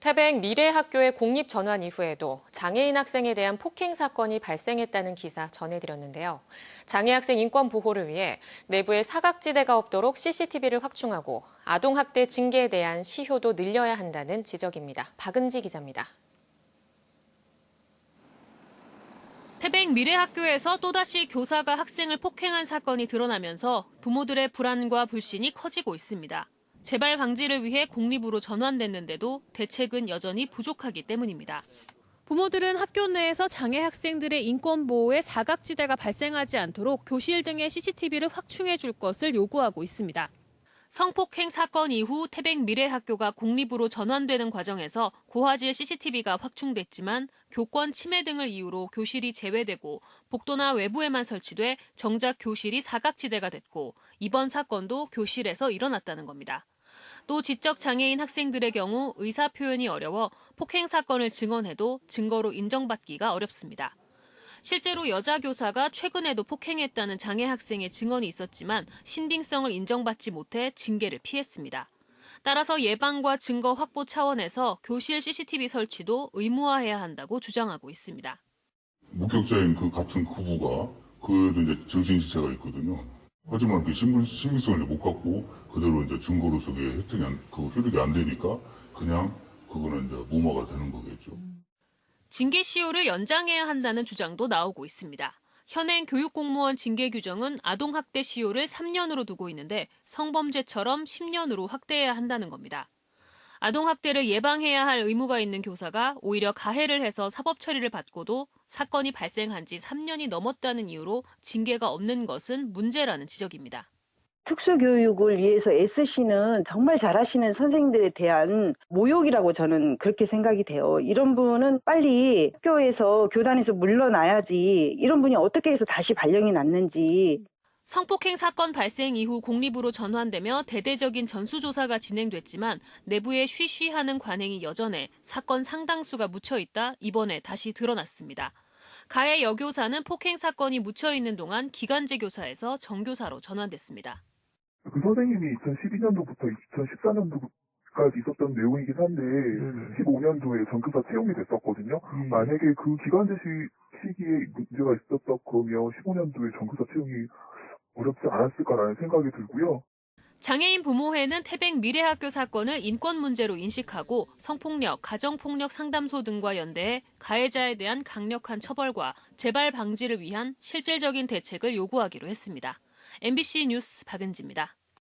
태백 미래학교의 공립 전환 이후에도 장애인 학생에 대한 폭행 사건이 발생했다는 기사 전해드렸는데요. 장애 학생 인권 보호를 위해 내부에 사각지대가 없도록 CCTV를 확충하고 아동학대 징계에 대한 시효도 늘려야 한다는 지적입니다. 박은지 기자입니다. 태백 미래학교에서 또다시 교사가 학생을 폭행한 사건이 드러나면서 부모들의 불안과 불신이 커지고 있습니다. 재발 방지를 위해 공립으로 전환됐는데도 대책은 여전히 부족하기 때문입니다. 부모들은 학교 내에서 장애 학생들의 인권 보호에 사각지대가 발생하지 않도록 교실 등의 CCTV를 확충해 줄 것을 요구하고 있습니다. 성폭행 사건 이후 태백 미래학교가 공립으로 전환되는 과정에서 고화질 CCTV가 확충됐지만 교권 침해 등을 이유로 교실이 제외되고 복도나 외부에만 설치돼 정작 교실이 사각지대가 됐고 이번 사건도 교실에서 일어났다는 겁니다. 또 지적 장애인 학생들의 경우 의사 표현이 어려워 폭행 사건을 증언해도 증거로 인정받기가 어렵습니다. 실제로 여자 교사가 최근에도 폭행했다는 장애 학생의 증언이 있었지만 신빙성을 인정받지 못해 징계를 피했습니다. 따라서 예방과 증거 확보 차원에서 교실 CCTV 설치도 의무화해야 한다고 주장하고 있습니다. 목격자인 그 같은 부부가 그에도 이제 정신지체가 있거든요. 하지만 그 신빙성을 못 갖고 그대로 이제 증거로서 효력이 안 되니까 그냥 그거는 이제 무마가 되는 거겠죠. 징계 시효를 연장해야 한다는 주장도 나오고 있습니다. 현행 교육공무원 징계 규정은 아동학대 시효를 3년으로 두고 있는데 성범죄처럼 10년으로 확대해야 한다는 겁니다. 아동학대를 예방해야 할 의무가 있는 교사가 오히려 가해를 해서 사법 처리를 받고도 사건이 발생한 지 3년이 넘었다는 이유로 징계가 없는 것은 문제라는 지적입니다. 특수교육을 위해서 애쓰시는 정말 잘하시는 선생님들에 대한 모욕이라고 저는 그렇게 생각이 돼요. 이런 분은 빨리 학교에서 교단에서 물러나야지. 이런 분이 어떻게 해서 다시 발령이 났는지. 성폭행 사건 발생 이후 공립으로 전환되며 대대적인 전수조사가 진행됐지만 내부에 쉬쉬하는 관행이 여전해 사건 상당수가 묻혀있다 이번에 다시 드러났습니다. 가해 여교사는 폭행 사건이 묻혀있는 동안 기간제 교사에서 정교사로 전환됐습니다. 그 선생님이 2012년도부터 2014년도까지 있었던 내용이긴 한데 15년도에 전교사 채용이 됐었거든요. 만약에 그 기간제 시기에 문제가 있었다 그러면 15년도에 전교사 채용이 어렵지 않았을까라는 생각이 들고요. 장애인 부모회는 태백 미래학교 사건을 인권 문제로 인식하고 성폭력, 가정폭력 상담소 등과 연대해 가해자에 대한 강력한 처벌과 재발 방지를 위한 실질적인 대책을 요구하기로 했습니다. MBC 뉴스 박은지입니다.